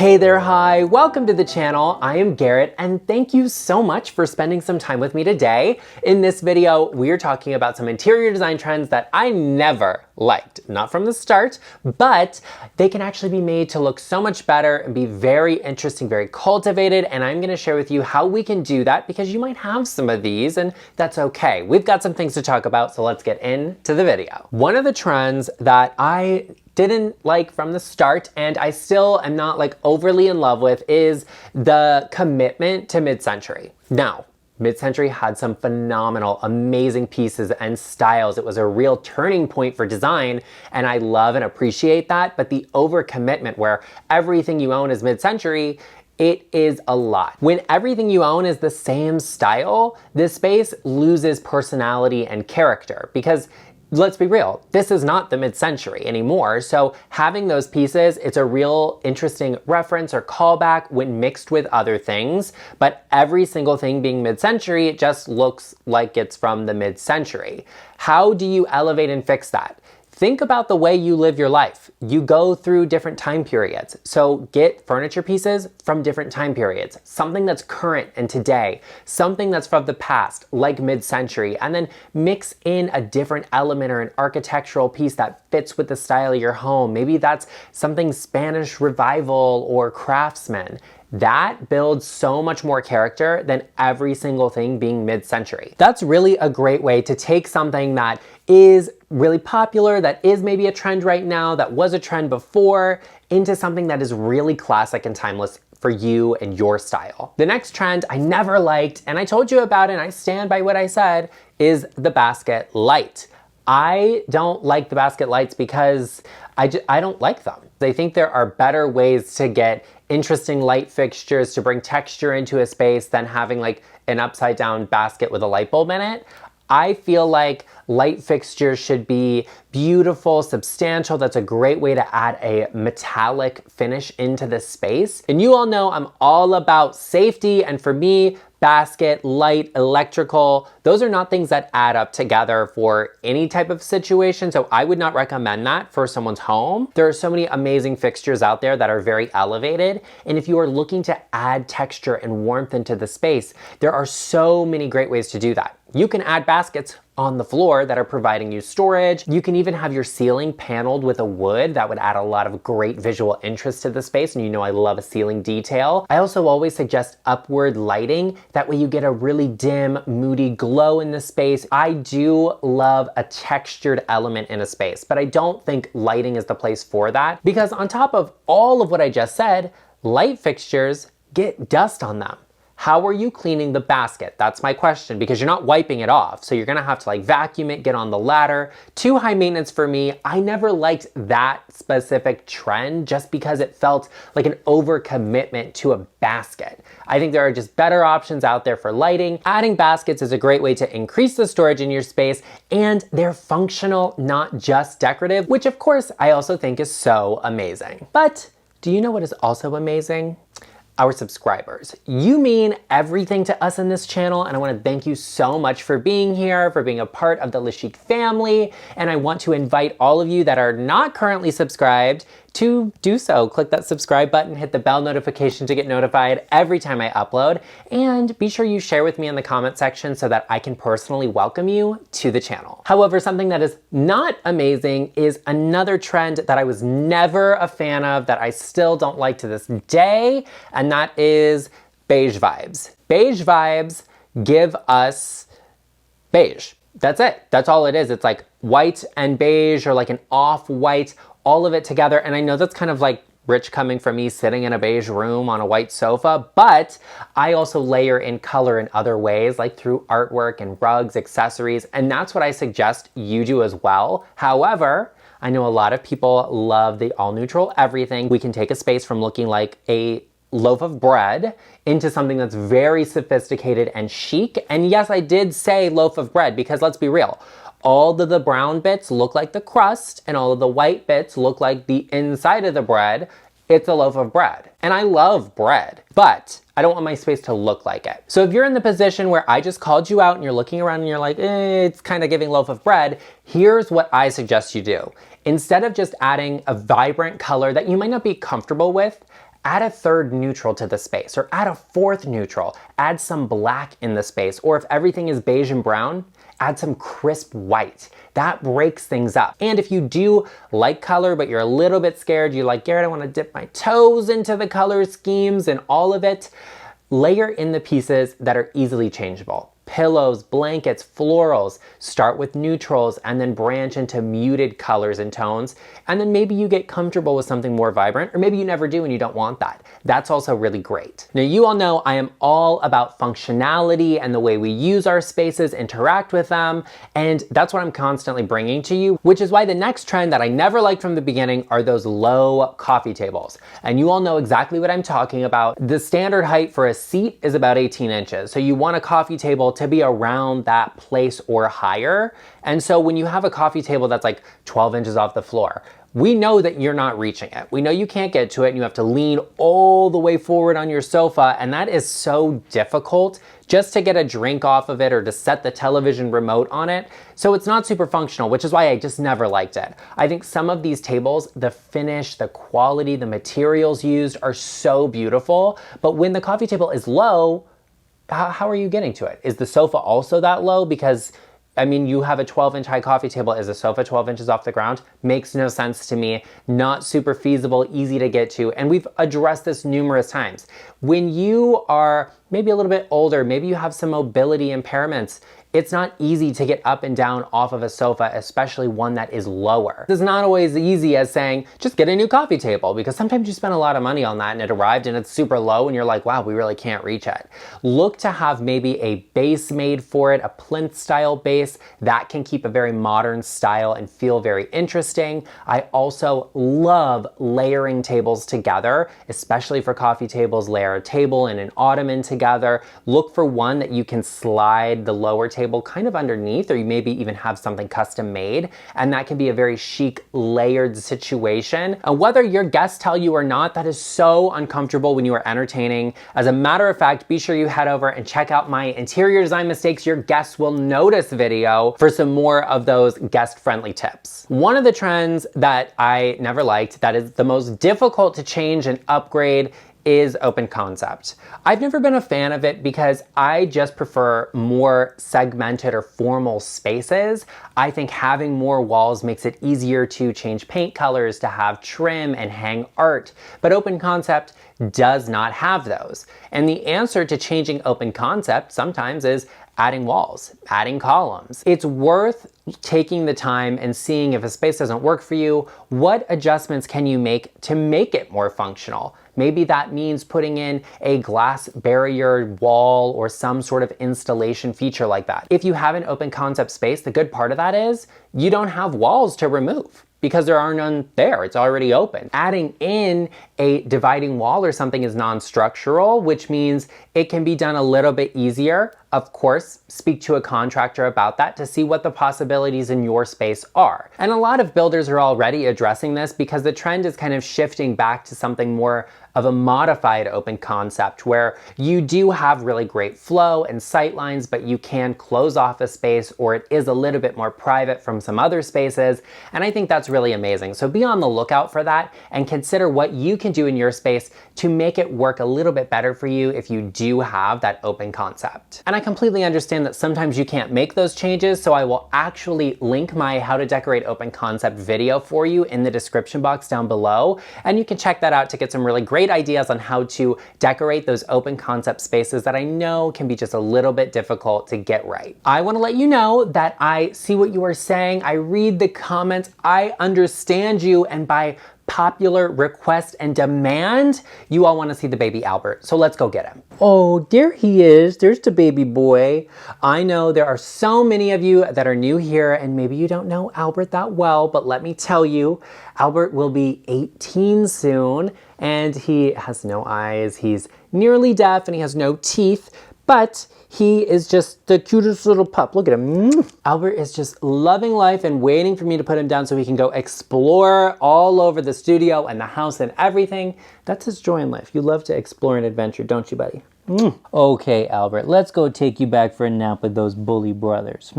Hey there, hi, welcome to the channel. I am Garrett and thank you so much for spending some time with me today. In this video, we're talking about some interior design trends that I never liked, not from the start, but they can actually be made to look so much better and be very interesting, very cultivated. And I'm gonna share with you how we can do that because you might have some of these and that's okay. We've got some things to talk about, so let's get into the video. One of the trends that I didn't like from the start and I still am not like overly in love with is the commitment to mid-century. Now, mid-century had some phenomenal, amazing pieces and styles. It was a real turning point for design and I love and appreciate that, but the overcommitment where everything you own is mid-century, it is a lot. When everything you own is the same style, this space loses personality and character because let's be real, this is not the mid-century anymore. So having those pieces, it's a real interesting reference or callback when mixed with other things, but every single thing being mid-century, it just looks like it's from the mid-century. How do you elevate and fix that? Think about the way you live your life. You go through different time periods. So get furniture pieces from different time periods. Something that's current and today. Something that's from the past, like mid-century. And then mix in a different element or an architectural piece that fits with the style of your home. Maybe that's something Spanish Revival or Craftsman. That builds so much more character than every single thing being mid-century. That's really a great way to take something that is really popular, that is maybe a trend right now, that was a trend before, into something that is really classic and timeless for you and your style. The next trend I never liked, and I told you about it and I stand by what I said, is the basket light. I don't like the basket lights because I don't like them. I think there are better ways to get interesting light fixtures to bring texture into a space than having like an upside down basket with a light bulb in it. I feel like light fixtures should be beautiful, substantial. That's a great way to add a metallic finish into the space. And you all know I'm all about safety, and for me, basket, light, electrical, those are not things that add up together for any type of situation, so I would not recommend that for someone's home. There are so many amazing fixtures out there that are very elevated, and if you are looking to add texture and warmth into the space, there are so many great ways to do that. You can add baskets on the floor that are providing you storage. You can even have your ceiling paneled with a wood that would add a lot of great visual interest to the space, and you know I love a ceiling detail. I also always suggest upward lighting. That way you get a really dim, moody glow in the space. I do love a textured element in a space, but I don't think lighting is the place for that because on top of all of what I just said, light fixtures get dust on them. How are you cleaning the basket? That's my question, because you're not wiping it off. So you're gonna have to like vacuum it, get on the ladder. Too high maintenance for me. I never liked that specific trend just because it felt like an overcommitment to a basket. I think there are just better options out there for lighting. Adding baskets is a great way to increase the storage in your space, and they're functional, not just decorative, which of course I also think is so amazing. But do you know what is also amazing? Our subscribers. You mean everything to us in this channel, and I want to thank you so much for being here, for being a part of the Le Chic family, and I want to invite all of you that are not currently subscribed to do so. Click that subscribe button, hit the bell notification to get notified every time I upload, and be sure you share with me in the comment section so that I can personally welcome you to the channel. However, something that is not amazing is another trend that I was never a fan of, that I still don't like to this day, and that is beige vibes. Beige vibes give us beige. That's it. That's all it is. It's like white and beige, or like an off-white, all of it together. And I know that's kind of like rich coming from me sitting in a beige room on a white sofa, but I also layer in color in other ways, like through artwork and rugs, accessories, and that's what I suggest you do as well. However, I know a lot of people love the all neutral everything. We can take a space from looking like a loaf of bread into something that's very sophisticated and chic. And yes, I did say loaf of bread because let's be real, all of the brown bits look like the crust and all of the white bits look like the inside of the bread. It's a loaf of bread. And I love bread, but I don't want my space to look like it. So if you're in the position where I just called you out and you're looking around and you're like, it's kind of giving loaf of bread, here's what I suggest you do. Instead of just adding a vibrant color that you might not be comfortable with, add a third neutral to the space, or add a fourth neutral, add some black in the space, or if everything is beige and brown, add some crisp white. That breaks things up. And if you do like color, but you're a little bit scared, you're like, Garrett, I want to dip my toes into the color schemes and all of it, layer in the pieces that are easily changeable. Pillows, blankets, florals. Start with neutrals and then branch into muted colors and tones. And then maybe you get comfortable with something more vibrant, or maybe you never do and you don't want that. That's also really great. Now, you all know I am all about functionality and the way we use our spaces, interact with them, and that's what I'm constantly bringing to you, which is why the next trend that I never liked from the beginning are those low coffee tables. And you all know exactly what I'm talking about. The standard height for a seat is about 18 inches. So you want a coffee table to be around that place or higher. And so when you have a coffee table that's like 12 inches off the floor, we know that you're not reaching it. We know you can't get to it and you have to lean all the way forward on your sofa, and that is so difficult just to get a drink off of it or to set the television remote on it. So it's not super functional, which is why I just never liked it. I think some of these tables, the finish, the quality, the materials used are so beautiful, but when the coffee table is low, how are you getting to it? Is the sofa also that low? Because I mean, you have a 12-inch high coffee table. Is a sofa 12 inches off the ground? Makes no sense to me. Not super feasible, easy to get to. And we've addressed this numerous times. When you are maybe a little bit older, maybe you have some mobility impairments, it's not easy to get up and down off of a sofa, especially one that is lower. It's not always easy as saying, just get a new coffee table, because sometimes you spend a lot of money on that and it arrived and it's super low and you're like, wow, we really can't reach it. Look to have maybe a base made for it, a plinth style base that can keep a very modern style and feel very interesting. I also love layering tables together, especially for coffee tables. Layer a table and an ottoman together. Look for one that you can slide the lower table kind of underneath, or you maybe even have something custom made, and that can be a very chic layered situation. And whether your guests tell you or not, that is so uncomfortable when you are entertaining. As a matter of fact, be sure you head over and check out my interior design mistakes your guests will notice video for some more of those guest friendly tips. One of the trends that I never liked, that is the most difficult to change and upgrade, is open concept. I've never been a fan of it because I just prefer more segmented or formal spaces. I think having more walls makes it easier to change paint colors, to have trim and hang art, but open concept does not have those. And the answer to changing open concept sometimes is adding walls, adding columns. It's worth taking the time and seeing if a space doesn't work for you, what adjustments can you make to make it more functional? Maybe that means putting in a glass barrier wall or some sort of installation feature like that. If you have an open concept space, the good part of that is you don't have walls to remove, because there are none there, it's already open. Adding in a dividing wall or something is non-structural, which means it can be done a little bit easier. Of course, speak to a contractor about that to see what the possibilities in your space are. And a lot of builders are already addressing this because the trend is kind of shifting back to something more of a modified open concept where you do have really great flow and sight lines, but you can close off a space, or it is a little bit more private from some other spaces. And I think that's really amazing. So be on the lookout for that and consider what you can do in your space to make it work a little bit better for you if you do have that open concept. And I completely understand that sometimes you can't make those changes, so I will actually link my how to decorate open concept video for you in the description box down below, and you can check that out to get some really great ideas on how to decorate those open concept spaces that I know can be just a little bit difficult to get right. I want to let you know that I see what you are saying, I read the comments, I understand you, and by popular request and demand, you all want to see the baby Albert. So let's go get him. Oh, there he is. There's the baby boy. I know there are so many of you that are new here and maybe you don't know Albert that well, but let me tell you, Albert will be 18 soon and he has no eyes. He's nearly deaf and he has no teeth, but he is just the cutest little pup. Look at him. Albert is just loving life and waiting for me to put him down so he can go explore all over the studio and the house and everything. That's his joy in life. You love to explore and adventure, don't you, buddy? Okay, Albert, let's go take you back for a nap with those bully brothers.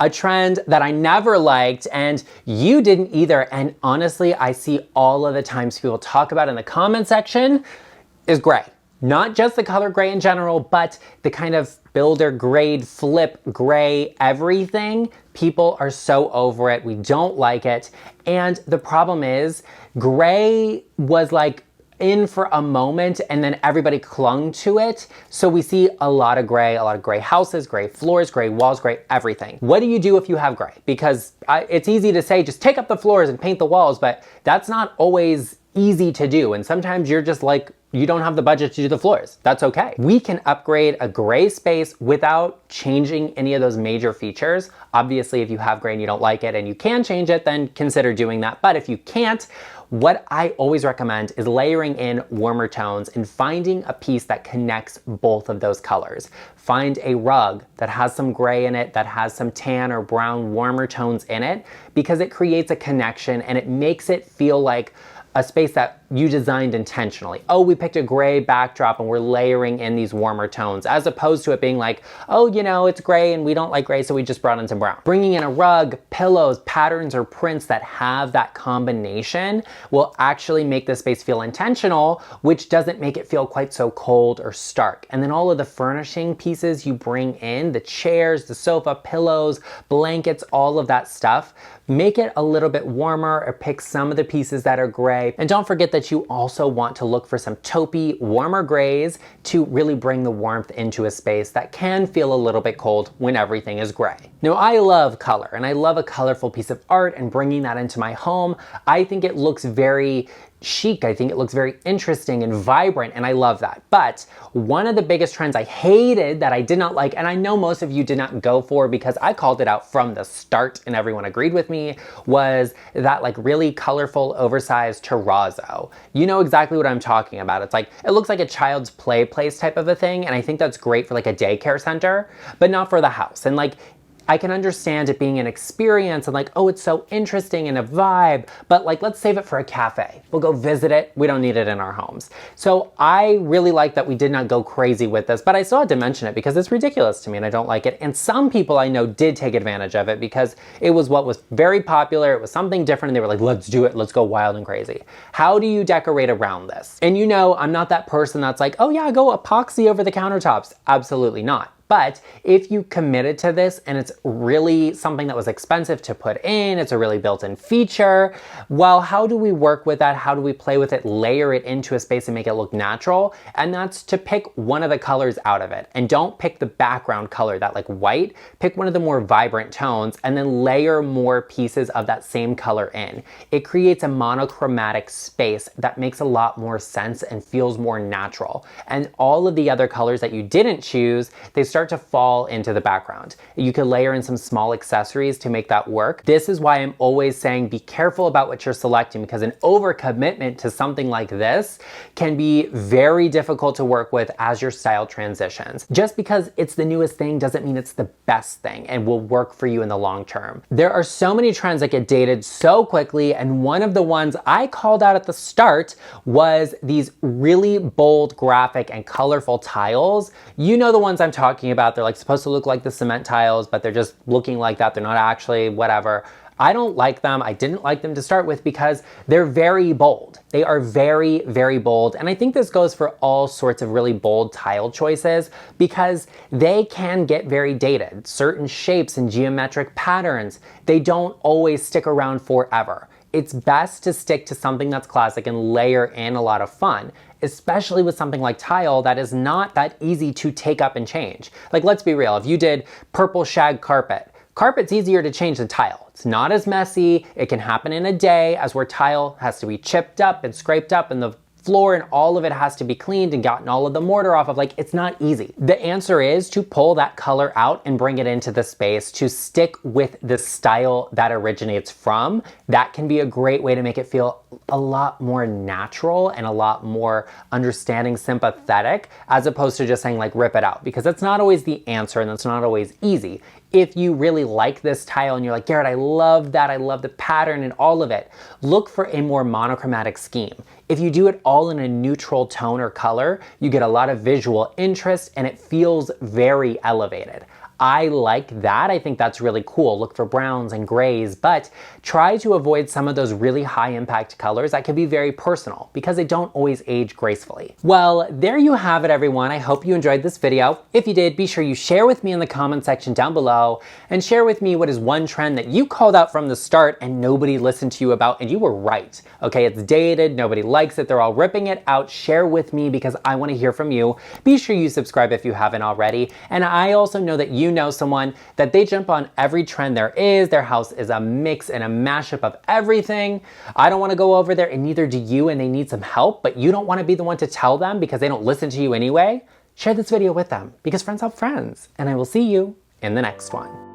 A trend that I never liked, and you didn't either, and honestly, I see all of the times people talk about in the comment section, is gray. Not just the color gray in general, but the kind of builder grade flip gray everything. People are so over it. We don't like it. And the problem is gray was like in for a moment and then everybody clung to it. So we see a lot of gray houses, gray floors, gray walls, gray everything. What do you do if you have gray? Because it's easy to say, just take up the floors and paint the walls, but that's not always easy to do. And sometimes you're just like, you don't have the budget to do the floors. That's okay. We can upgrade a gray space without changing any of those major features. Obviously, if you have gray and you don't like it and you can change it, then consider doing that. But if you can't, what I always recommend is layering in warmer tones and finding a piece that connects both of those colors. Find a rug that has some gray in it, that has some tan or brown warmer tones in it, because it creates a connection and it makes it feel like a space that you designed intentionally. Oh, we picked a gray backdrop and we're layering in these warmer tones, as opposed to it being like, oh, you know, it's gray and we don't like gray, so we just brought in some brown. Bringing in a rug, pillows, patterns, or prints that have that combination will actually make the space feel intentional, which doesn't make it feel quite so cold or stark. And then all of the furnishing pieces you bring in, the chairs, the sofa, pillows, blankets, all of that stuff, make it a little bit warmer, or pick some of the pieces that are gray. And don't forget that you also want to look for some taupey, warmer grays to really bring the warmth into a space that can feel a little bit cold when everything is gray. Now, I love color and I love a colorful piece of art, and bringing that into my home, I think it looks very chic. I think it looks very interesting and vibrant, and I love that. But one of the biggest trends I hated, that I did not like, and I know most of you did not go for because I called it out from the start and everyone agreed with me, was that like really colorful, oversized terrazzo. You know exactly what I'm talking about. It's like, it looks like a child's play place type of a thing, and I think that's great for like a daycare center, but not for the house. And like, I can understand it being an experience and like, oh, it's so interesting and a vibe, but like, let's save it for a cafe. We'll go visit it. We don't need it in our homes. So I really like that we did not go crazy with this, but I still had to mention it because it's ridiculous to me and I don't like it. And some people I know did take advantage of it because it was what was very popular. It was something different and they were like, let's do it. Let's go wild and crazy. How do you decorate around this? And you know, I'm not that person that's like, oh yeah, go epoxy over the countertops. Absolutely not. But if you committed to this and it's really something that was expensive to put in, it's a really built-in feature, well, how do we work with that? How do we play with it, layer it into a space and make it look natural? And that's to pick one of the colors out of it. And don't pick the background color, that like white. Pick one of the more vibrant tones and then layer more pieces of that same color in. It creates a monochromatic space that makes a lot more sense and feels more natural. And all of the other colors that you didn't choose, they start to fall into the background. You could layer in some small accessories to make that work. This is why I'm always saying be careful about what you're selecting, because an overcommitment to something like this can be very difficult to work with as your style transitions. Just because it's the newest thing doesn't mean it's the best thing and will work for you in the long term. There are so many trends that get dated so quickly, and one of the ones I called out at the start was these really bold, graphic, and colorful tiles. You know the ones I'm talking about. They're like supposed to look like the cement tiles, but they're just looking like that. They're not actually whatever. I don't like them. I didn't like them to start with because they're very bold. They are very, very bold. And I think this goes for all sorts of really bold tile choices because they can get very dated. Certain shapes and geometric patterns, they don't always stick around forever. It's best to stick to something that's classic and layer in a lot of fun, especially with something like tile that is not that easy to take up and change. Like, let's be real, if you did purple shag carpet, carpet's easier to change than tile. It's not as messy, it can happen in a day, as where tile has to be chipped up and scraped up and the floor and all of it has to be cleaned and gotten all of the mortar off of. Like, it's not easy. The answer is to pull that color out and bring it into the space, to stick with the style that originates from. That can be a great way to make it feel a lot more natural and a lot more understanding, sympathetic, as opposed to just saying like rip it out, because that's not always the answer and that's not always easy. If you really like this tile and you're like, Garrett, I love that, I love the pattern and all of it, look for a more monochromatic scheme. If you do it all in a neutral tone or color, you get a lot of visual interest and it feels very elevated. I like that. I think that's really cool. Look for browns and grays, but try to avoid some of those really high impact colors that can be very personal because they don't always age gracefully. Well, there you have it, everyone. I hope you enjoyed this video. If you did, be sure you share with me in the comment section down below and share with me what is one trend that you called out from the start and nobody listened to you about, and you were right. Okay, it's dated, nobody likes it, they're all ripping it out. Share with me because I want to hear from you. Be sure you subscribe if you haven't already. And I also know that you know someone that they jump on every trend there is. Their house is a mix and a mashup of everything. I don't want to go over there, and neither do you, and they need some help, but you don't want to be the one to tell them because they don't listen to you anyway. Share this video with them because friends help friends, and I will see you in the next one.